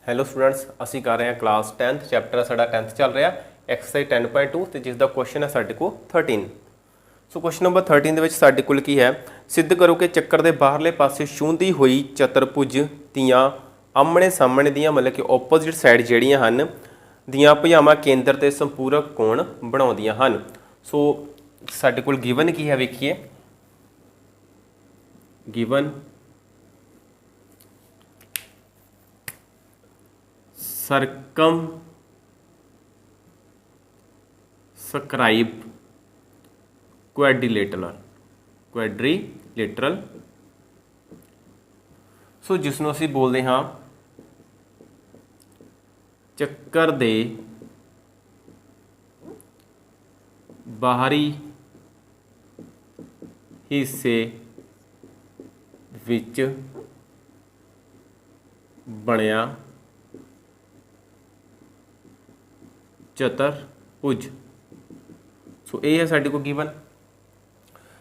Hello students, ਅਸੀਂ ਕਰ ਰਹੇ ਹਾਂ ਕਲਾਸ 10th ਚੈਪਟਰ ਸਾਡਾ 10th ਚੱਲ ਰਿਹਾ ਐਕਸਰਸਾਈਜ਼ 10.2 ਤੇ ਜਿਸ ਦਾ ਕੁਐਸਚਨ ਹੈ ਸਾਡੇ ਕੋਲ 13। ਸੋ ਕੁਐਸਚਨ ਨੰਬਰ 13 ਦੇ ਵਿੱਚ ਸਾਡੇ ਕੋਲ ਕੀ ਹੈ, ਸਿੱਧ ਕਰੋ ਕਿ ਚੱਕਰ ਦੇ ਬਾਹਰਲੇ ਪਾਸੇ ਛੂੰਹਦੀ ਹੋਈ ਚਤੁਰਭੁਜ ਦੀਆਂ ਆਮਣੇ ਸਾਹਮਣੇ ਦੀਆਂ ਮਤਲਬ ਕਿ ਓਪੋਜ਼ਿਟ ਸਾਈਡ ਜਿਹੜੀਆਂ ਹਨ ਦੀਆਂ ਭੁਜਾਵਾਂ ਕੇਂਦਰ ਤੇ ਸੰਪੂਰਕ ਕੋਣ ਬਣਾਉਂਦੀਆਂ ਹਨ। ਸੋ ਸਾਡੇ ਕੋਲ ਗਿਵਨ ਕੀ ਹੈ, ਵੇਖੀਏ। ਗਿਵਨ ਸਰਕਮ ਸਕਰਾਈਬ ਕੁਐਡਰੀਲੇਟਰਲ ਸੋ ਜਿਸ ਨੂੰ ਅਸੀਂ ਬੋਲਦੇ ਹਾਂ ਚੱਕਰ ਦੇ ਬਾਹਰੀ ਹਿੱਸੇ ਵਿੱਚ ਬਣਿਆ ਚਤੁਰਭੁਜ। ਸੋ ਇਹ ਹੈ ਸਾਡੇ ਕੋਲ ਗਿਵਨ।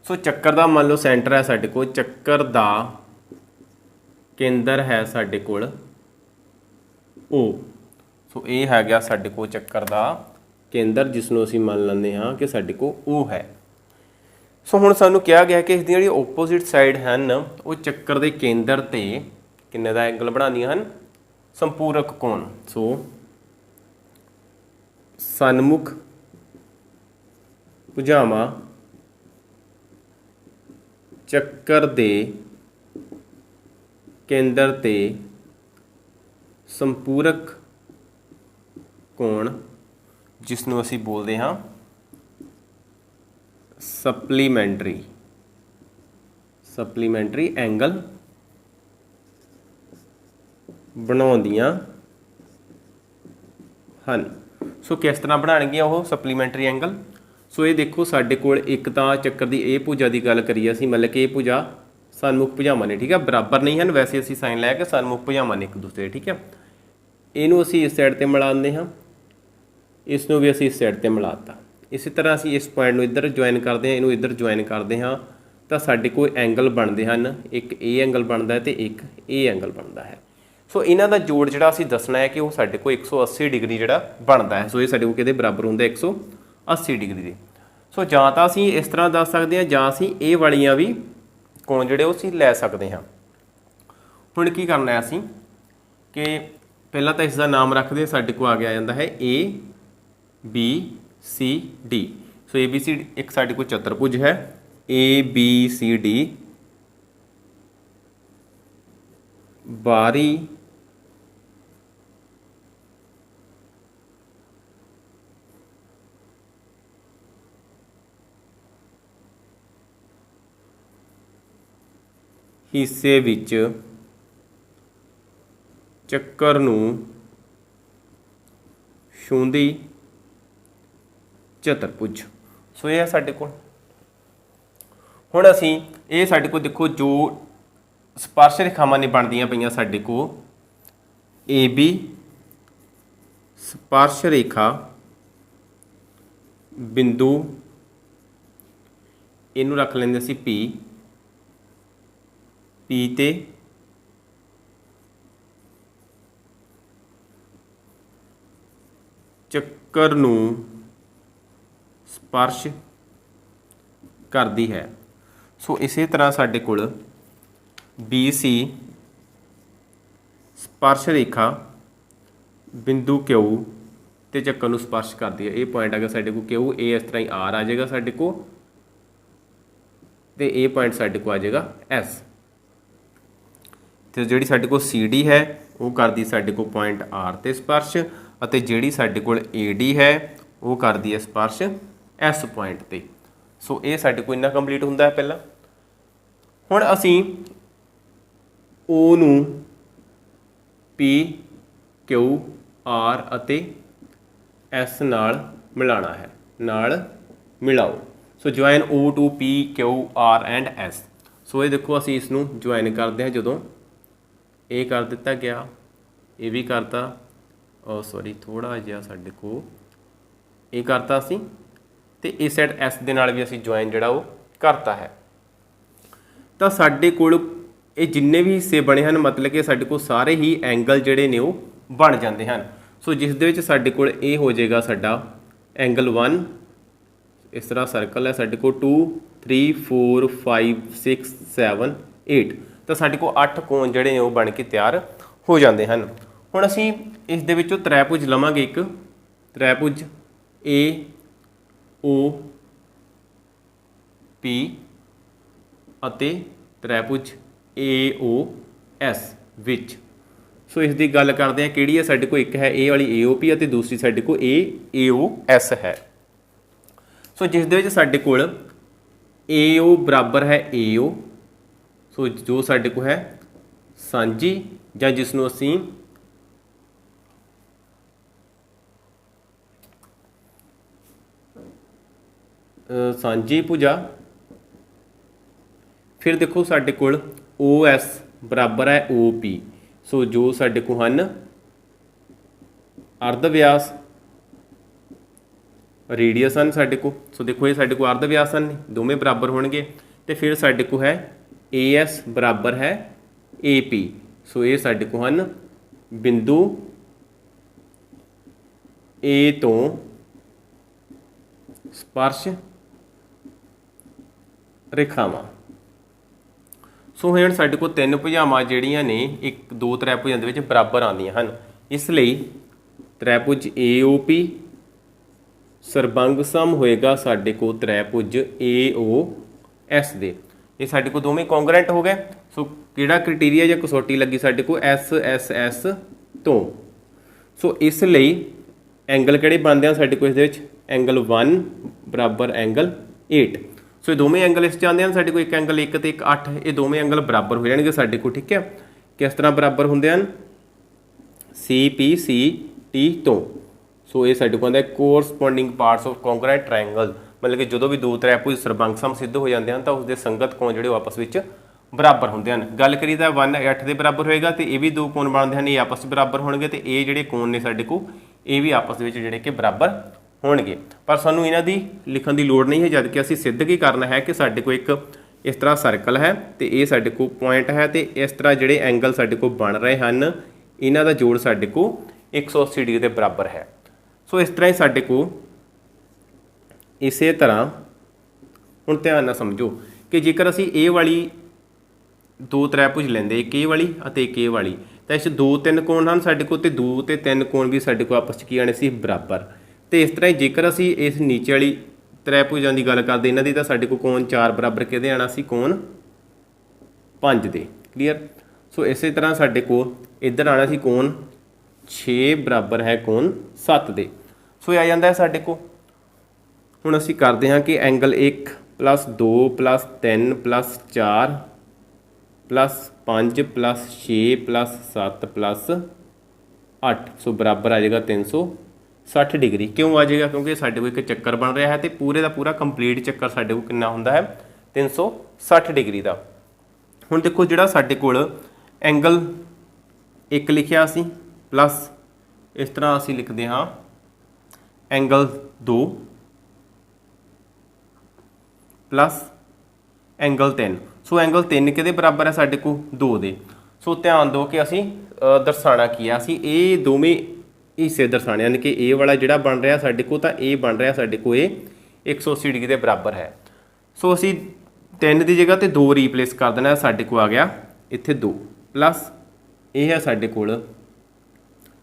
ਸੋ ਚੱਕਰ ਦਾ ਮੰਨ ਲਓ ਸੈਂਟਰ ਹੈ ਸਾਡੇ ਕੋਲ, ਚੱਕਰ ਦਾ ਕੇਂਦਰ ਹੈ ਸਾਡੇ ਕੋਲ O। ਸੋ ਇਹ ਹੈ ਗਿਆ ਸਾਡੇ ਕੋਲ ਚੱਕਰ ਦਾ ਕੇਂਦਰ, ਜਿਸ ਨੂੰ ਅਸੀਂ ਮੰਨ ਲੈਂਦੇ ਹਾਂ ਕਿ ਸਾਡੇ ਕੋਲ O ਹੈ। ਸੋ ਹੁਣ ਸਾਨੂੰ ਕਿਹਾ ਗਿਆ ਕਿ ਇਸ ਦੀਆਂ ਜਿਹੜੀਆਂ ਓਪੋਜ਼ਿਟ ਸਾਈਡ ਹਨ ਉਹ ਚੱਕਰ ਦੇ ਕੇਂਦਰ ਤੇ ਕਿੰਨੇ ਦਾ ਐਂਗਲ ਬਣਾਉਂਦੀਆਂ ਹਨ, ਸੰਪੂਰਕ ਕੋਣ। ਸੋ ਸਨਮੁਖ ਭੁਜਾਵਾਂ ਚੱਕਰ ਦੇ ਕੇਂਦਰ ਤੇ ਸੰਪੂਰਕ ਕੋਣ, ਜਿਸ ਨੂੰ ਅਸੀਂ ਬੋਲਦੇ ਹਾਂ ਸਪਲੀਮੈਂਟਰੀ ਐਂਗਲ ਬਣਾਉਂਦੀਆਂ ਹਨ। ਸੋ ਕਿਸ ਤਰ੍ਹਾਂ ਬਣਾਉਣਗੀਆਂ ਉਹ ਸਪਲੀਮੈਂਟਰੀ ਐਂਗਲ। ਸੋ ਇਹ ਦੇਖੋ ਸਾਡੇ ਕੋਲ ਇੱਕ ਤਾਂ ਚੱਕਰ ਦੀ ਇਹ ਭੁਜਾ ਦੀ ਗੱਲ ਕਰੀਏ ਅਸੀਂ, ਮਤਲਬ ਕਿ ਇਹ ਭੁਜਾ ਸਨਮੁਖ ਭੁਜਾਵਾਂ ਨੇ, ਠੀਕ ਹੈ, ਬਰਾਬਰ ਨਹੀਂ ਹਨ ਵੈਸੇ ਅਸੀਂ ਸਾਈਨ ਲੈ ਕੇ ਸਨਮੁਖ ਭੁਜਾਵਾਂ ਨੇ ਇੱਕ ਦੂਸਰੇ, ਠੀਕ ਹੈ। ਇਹਨੂੰ ਅਸੀਂ ਇਸ ਸਾਈਡ 'ਤੇ ਮਿਲਾਉਂਦੇ ਹਾਂ, ਇਸ ਨੂੰ ਵੀ ਅਸੀਂ ਇਸ ਸਾਈਡ 'ਤੇ ਮਿਲਾਤਾ। ਇਸੇ ਤਰ੍ਹਾਂ ਅਸੀਂ ਇਸ ਪੁਆਇੰਟ ਨੂੰ ਇੱਧਰ ਜੁਆਇਨ ਕਰਦੇ ਹਾਂ, ਇਹਨੂੰ ਇੱਧਰ ਜੁਆਇਨ ਕਰਦੇ ਹਾਂ, ਤਾਂ ਸਾਡੇ ਕੋਲ ਐਂਗਲ ਬਣਦੇ ਹਨ। ਇੱਕ ਇਹ ਐਂਗਲ ਬਣਦਾ ਹੈ ਅਤੇ ਇੱਕ ਇਹ ਐਂਗਲ ਬਣਦਾ ਹੈ। ਸੋ ਇਹਨਾਂ ਦਾ ਜੋੜ ਜਿਹੜਾ ਅਸੀਂ ਦੱਸਣਾ ਹੈ ਕਿ ਉਹ ਸਾਡੇ ਕੋਲ 180 ਡਿਗਰੀ ਜਿਹੜਾ ਬਣਦਾ ਹੈ। ਸੋ ਇਹ ਸਾਡੇ ਕੋਲ ਕਿਹਦੇ ਬਰਾਬਰ ਹੁੰਦਾ, 180 ਡਿਗਰੀ ਦੇ। ਸੋ ਜਾਂ ਤਾਂ ਅਸੀਂ ਇਸ ਤਰ੍ਹਾਂ ਦੱਸ ਸਕਦੇ ਹਾਂ ਜਾਂ ਅਸੀਂ ਇਹ ਵਾਲੀਆਂ ਵੀ ਕੋਣ ਜਿਹੜੇ ਉਹ ਅਸੀਂ ਲੈ ਸਕਦੇ ਹਾਂ। ਹੁਣ ਕੀ ਕਰਨਾ ਹੈ ਅਸੀਂ ਕਿ ਪਹਿਲਾਂ ਤਾਂ ਇਸ ਦਾ ਨਾਮ ਰੱਖਦੇ, ਸਾਡੇ ਕੋਲ ਆ ਜਾਂਦਾ ਹੈ ABCD। ਸੋ ABCD ਇੱਕ ਸਾਡੇ ਕੋਲ ਚਤੁਰਭੁਜ ਹੈ, ABCD ਬਾਹਰੀ ਹਿੱਸੇ ਵਿੱਚ ਚੱਕਰ ਨੂੰ ਛੂੰਹਦੀ ਚਤੁਰਭੁਜ। ਸੋ ਇਹ ਹੈ ਸਾਡੇ ਕੋਲ। ਹੁਣ ਅਸੀਂ ਇਹ ਸਾਡੇ ਕੋਲ ਦੇਖੋ ਜੋ ਸਪਰਸ਼ ਰੇਖਾਵਾਂ ਨੇ ਬਣਦੀਆਂ ਪਈਆਂ ਸਾਡੇ ਕੋਲ, AB ਸਪਰਸ਼ ਰੇਖਾ ਬਿੰਦੂ, ਇਹਨੂੰ ਰੱਖ ਲੈਂਦੇ ਅਸੀਂ P ਤੇ ਚੱਕਰ ਨੂੰ ਸਪਰਸ਼ ਕਰਦੀ ਹੈ। ਸੋ ਇਸੇ ਤਰ੍ਹਾਂ ਸਾਡੇ ਕੋਲ BC ਸਪਰਸ਼ ਰੇਖਾ ਬਿੰਦੂ Q ਤੇ ਚੱਕਰ ਨੂੰ ਸਪਰਸ਼ ਕਰਦੀ ਹੈ। ਇਹ ਪੁਆਇੰਟ ਆ ਗਿਆ ਸਾਡੇ ਕੋਲ Q, ਇਹ ਇਸ ਤਰ੍ਹਾਂ ਹੀ R ਆ ਜਾਏਗਾ ਸਾਡੇ ਕੋਲ, ਤੇ ਇਹ ਪੁਆਇੰਟ ਸਾਡੇ ਕੋਲ ਆ ਜਾਏਗਾ S। ਤੇ ਜਿਹੜੀ ਸਾਡੇ ਕੋਲ CD ਹੈ ਉਹ ਕਰਦੀ ਸਾਡੇ ਕੋਲ ਪੁਆਇੰਟ R ਤੇ ਸਪਰਸ਼, ਅਤੇ ਜਿਹੜੀ ਸਾਡੇ ਕੋਲ AD ਹੈ ਉਹ ਕਰਦੀ ਹੈ ਸਪਰਸ਼ S ਪੁਆਇੰਟ ਤੇ। ਸੋ ਇਹ ਸਾਡੇ ਕੋਲ ਇੰਨਾ ਕੰਪਲੀਟ ਹੁੰਦਾ ਹੈ ਪਹਿਲਾਂ। ਹੁਣ ਅਸੀਂ O ਨੂੰ P Q R ਅਤੇ S ਨਾਲ ਮਿਲਾਉਣਾ ਹੈ, ਨਾਲ ਮਿਲਾਓ। So join O to P Q R and S। So ਇਹ ਦੇਖੋ ਅਸੀਂ ਇਸ ਨੂੰ ਜੁਆਇਨ ਕਰਦੇ ਹਾਂ, ਜਦੋਂ ਇਹ ਕਰ ਦਿੱਤਾ ਗਿਆ, ਇਹ ਵੀ ਕਰਤਾ, ਸੌਰੀ ਥੋੜ੍ਹਾ ਜਿਹਾ ਸਾਡੇ ਕੋਲ ਇਹ ਕਰਤਾ ਅਸੀਂ, ਤੇ ਇਸ ਸਾਈਡ ਐਸ ਦੇ ਨਾਲ ਵੀ ਅਸੀਂ ਜੁਆਇਨ ਜਿਹੜਾ ਉਹ ਕਰਤਾ ਹੈ। ਤਾਂ ਸਾਡੇ ਕੋਲ ਇਹ ਜਿੰਨੇ ਵੀ ਹਿੱਸੇ ਬਣੇ ਹਨ, ਮਤਲਬ ਕਿ ਸਾਡੇ ਕੋਲ ਸਾਰੇ ਹੀ ਐਂਗਲ ਜਿਹੜੇ ਨੇ ਉਹ बन जाते हैं। सो जिस दे विच साडे कोल ये हो जाएगा साडा एंगल 1, इस तरह सर्कल है साडे कोल 2 3 4 5 6 7 8, तो साडे कोल 8 कोण जिहड़े ने वो बन के तैयार हो जाते हैं। हुण असीं इस दे विचों त्रिभुज लवांगे, एक त्रिभुज ए ओ पी ਅਤੇ त्रिभुज ए ओ एस विच। सो इस दी गल करते हैं किहड़ी है साडे कोल, एक है ए वाली ए ओ पी और दूसरी साडे कोल ए ओ एस है। सो जिस दे विच साडे कोल ए ओ बराबर है ए ओ, सो जो साडे कोल है सांझी जां जिसनूं असीं सांझी भुजा, फिर देखो साडे कोल ओ एस बराबर है ओ पी। सो जो साडे कोल हन अर्ध व्यास रेडियस हैं साडे कोल। सो देखो ये साडे कोल अर्ध व्यास हैं, दोवें बराबर होणगे। तो फिर साडे कोल है ए एस बराबर है ए पी। सो ये साडे कोल हन बिंदु ए तो स्पर्श रेखावां। सो हुण साडे कोल तीन भुजावां जिहड़ियां ने एक दो त्रिभुजां दे विच बराबर आउंदियां हन, इसलिए त्रिभुज ए ओ पी सरबंग सम होएगा साडे कोल त्रिभुज ए ओ एस दे। ये साडे कोल दोवें कॉन्ग्रेंट हो गए। सो किहड़ा क्राइटेरिया जां कसौटी लगी साडे कोल एस एस एस तो। सो इसलिए एंगल किहड़े बनदे आ साडे कोल इस दे विच, एंगल 1 बराबर एंगल 8। सो दोवें एंगल इस आते हैं साडे कोल, एक एंगल 1 ते एक 8, ये दोवें एंगल बराबर हो जाएंगे साडे कोल। ठीक है, किस तरह बराबर होंदे हैं सी पी सी टी तो। सो ये साडे कोल कोरसपोंडिंग पार्ट्स ऑफ कॉन्ग्रेंट ट्रायंगल, मतलब कि जो भी दो त्रिभुज सरबंग सम सिद्ध हो जाते हैं तो उसके संगत कोण जिहड़े आपस में बराबर होंदे हैं। गल करिए तो 1 8 के बराबर होएगा, तो ये भी दो कोण बनते हैं, ये आपस में बराबर होणगे, तो ये जिहड़े कोण ने साडे कोल ये भी आपस में जिहड़े कि बराबर होणगे। पर सानू इन्हां दी लिखण दी लोड़ नहीं है, जबकि असीं सिद्ध की करना है कि साडे कोल एक इस तरह सर्कल है तो ये साडे कोल पॉइंट है, तो इस तरह जिहड़े एंगल साडे कोल बन रहे हैं इन्हां दा जोड़ साडे कोल 180 डिग्री के बराबर है। सो इस तरह ही साडे कोल इसे तरह हुण ध्यान नाल समझो कि जेकर असीं ए वाली दो त्रिभुज लैंदे, एक ए वाली अते एक ए वाली, तो इस दो तीन कोण हैं साडे कोल, ते दो ते तीन कोण भी साडे कोल आपस की आने सी बराबर। तो इस तरह जेकर असी इस नीचे वाली त्रिभुजां की गल करते इन्हां दी, तां साडे कोल कोण 4 बराबर किहदे आना सी, कोण 5 दे। क्लीयर। सो इस तरह साडे कोल इधर आना सी कोण 6 बराबर है कोण 7 दे। सो आ जांदा है साडे कोल। हुण असीं करदे हां कि एंगल 1 + 2 + 3 + 4 + 5 + 6 + 7 + 8, सो बराबर आ जाएगा 360 डिग्री। क्यों आ जाएगा, क्योंकि साडे कोल एक चक्कर बन रहा है, तो पूरे का पूरा कंप्लीट चक्कर साडे कोल कितना हुंदा है 360 डिग्री का। हुण देखो जिहड़ा साडे कोल एंगल 1 लिखिया सी प्लस इस तरह असीं लिखते हाँ angle 2 plus angle 3। So angle 3 किहदे बराबर है साडे कोल 2 दे। सो ध्यान दो कि असीं दर्शाना की है, असीं ये दोवें हिस्से दर्शाने, यानी कि ए वाला जिहड़ा बन रहा साडे कोल, तां ए बन रहा साडे कोल 180 डिग्री के बराबर है। सो असीं 3 की जगह तो 2 रीप्लेस कर देना, साडे कोल आ गया इत्थे 2 प्लस ये है साडे कोल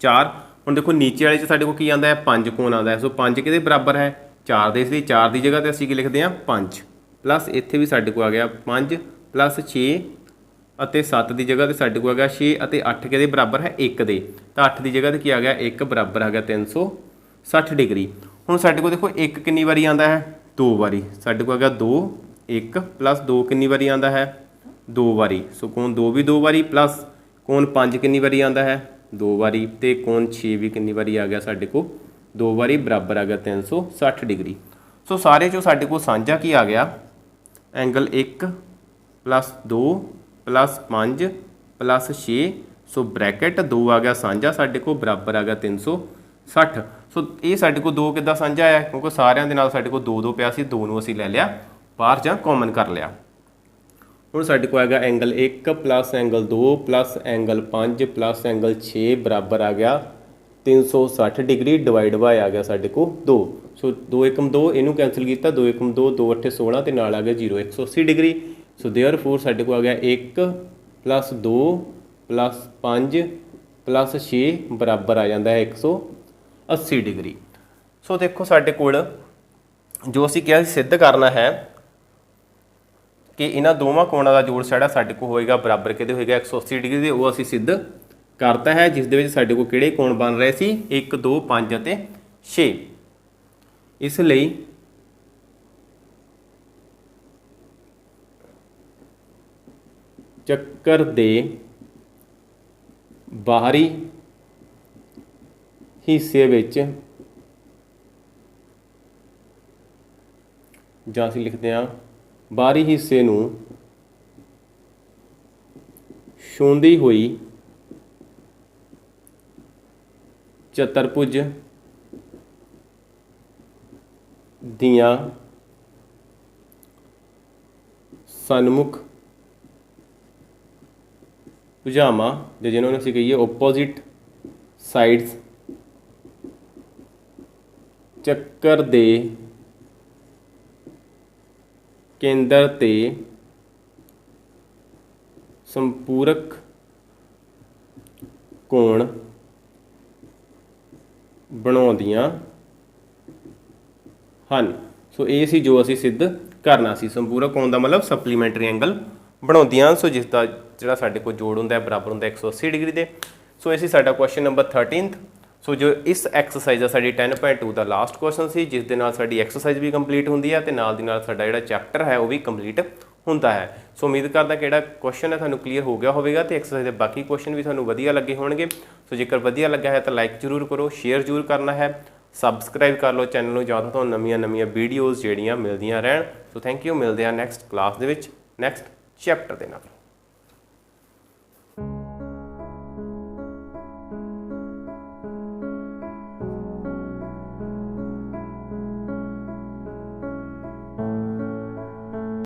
4। हुण देखो नीचे वाले च साडे कोल की आंदा है 5 कोण आंदा है। सो 5 किहदे बराबर है 4 दे, इसलिए 4 की जगह तो असीं की लिखते हैं 5 प्लस इत्थे भी साडे कोल आ गया 5 प्लस 6 ਅਤੇ 7 की जगह तो साडे कोल आ गया 6 ਅਤੇ 8 के बराबर है 1 दे, तो 8 की जगह तो की आ गया 1 बराबर आ गया 360 डिग्री। हुण साडे कोल देखो 1 कितनी बारी आंदा है 2 बारी, साडे कोल आ गया 2 1 प्लस 2 कितनी बारी आंदा है 2 बारी। सो कोण 2 भी 2 बारी प्लस कोण 5 कितनी बारी आंदा है 2 बारी, तो कोण 6 भी कितनी बारी आ गया साडे कोल 2 बारी, बराबर आ गया 360 डिग्री। सो सारे चों साडे कोल साझा की आ गया angle 1 plus 2 plus 5 plus 6। So bracket 2 आ गया साझा साडे को, बराबर आ गया 360। सो ये साडे को 2 किद्दां साझा आया, क्योंकि सारिਆਂ ਦੇ ਨਾਲ साडे को 2 2 पिया सी, 2 ਨੂੰ ਅਸੀਂ ਲੈ ਲਿਆ बाहर ਜਾਂ कॉमन कर लिया। ਹੁਣ ਸਾਡੇ ਕੋਲ ਹੈਗਾ angle 1 plus angle 2 plus angle 5 plus angle 6 बराबर आ गया 360 डिग्री डिवाइड बाय आ गया साढ़े को 2। सो 2 एकम 2 इनू कैंसल किया 2 एकम 2 2 8 16 तो नाल आ गया 0 180 डिग्री। सो देयरफॉर साढ़े को आ गया 1 प्लस 2 प्लस 5 प्लस 6 बराबर आ जाता है 180 डिग्री। सो देखो साढ़े कोल जो असीं किहा सिद्ध करना है कि इन्हां दोवां कोणां दा जोड़ साड़ा साडे को होएगा बराबर किहदे होएगा 180 डिग्री दे, वो असीं सिद्ध करता है जिस दे विच साडे को किहड़े कोण बन रहे सी 1 2 5 अते 6। इसलिए ਚੱਕਰ ਦੇ ਬਾਹਰੀ ਹਿੱਸੇ ਵਿੱਚ ਜਾਂ ਅਸੀਂ ਲਿਖਦੇ ਹਾਂ ਬਾਹਰੀ ਹਿੱਸੇ ਨੂੰ ਛੂੰਹਦੀ ਹੋਈ ਚਤੁਰਭੁਜ ਦੀਆਂ ਸਨਮੁਖ ਭੁਜਾਵਾਂ ਜਾਂ ਜਿਹਨਾਂ ਨੂੰ ਅਸੀਂ ਕਹੀਏ ਓਪੋजिट ਸਾਈਡਸ ਚੱਕਰ ਦੇ ਕੇਂਦਰ ਤੇ ਸੰਪੂਰਕ ਕੋਣ ਬਣਾਉਂਦੀਆਂ ਹਨ। सो ये सी जो असी सिद्ध करना सी संपूरक कोण का मतलब सप्लीमेंटरी एंगल बनाउंदियां सो जिसका जिहड़ा साडे कोल जोड़ हुंदा है बराबर हुंदा 180 डिग्री दे। सो ये सी साडा क्वेश्चन नंबर 13th। सो जो इस एक्सरसाइज का साडी 10.2 का लास्ट क्वेश्चन सी जिस दे नाल साडी एक्सरसाइज भी कंप्लीट हुंदी है ते नाल दी नाल साडा जिहड़ा चैप्टर है वो भी कंप्लीट हुंदा है। सो उम्मीद करदा कि जिहड़ा क्वेश्चन है तुहानूं क्लीयर हो गया होवेगा ते एक्सरसाइज के बाकी क्वेश्चन भी तुहानूं वधिया लगे होणगे। सो जेकर वधिया लगा है तो लाइक जरूर करो, शेयर जरूर करना है, सबसक्राइब कर लो चैनल में ज़्यादा तो नवीं वीडियोज़ ਜਿਹੜੀਆਂ ਮਿਲਦੀਆਂ ਰਹਿਣ। सो थैंक यू, मिलते हैं नैक्सट क्लास ਦੇ ਵਿੱਚ नैक्सट चैप्टर ਦੇ ਨਾਲ।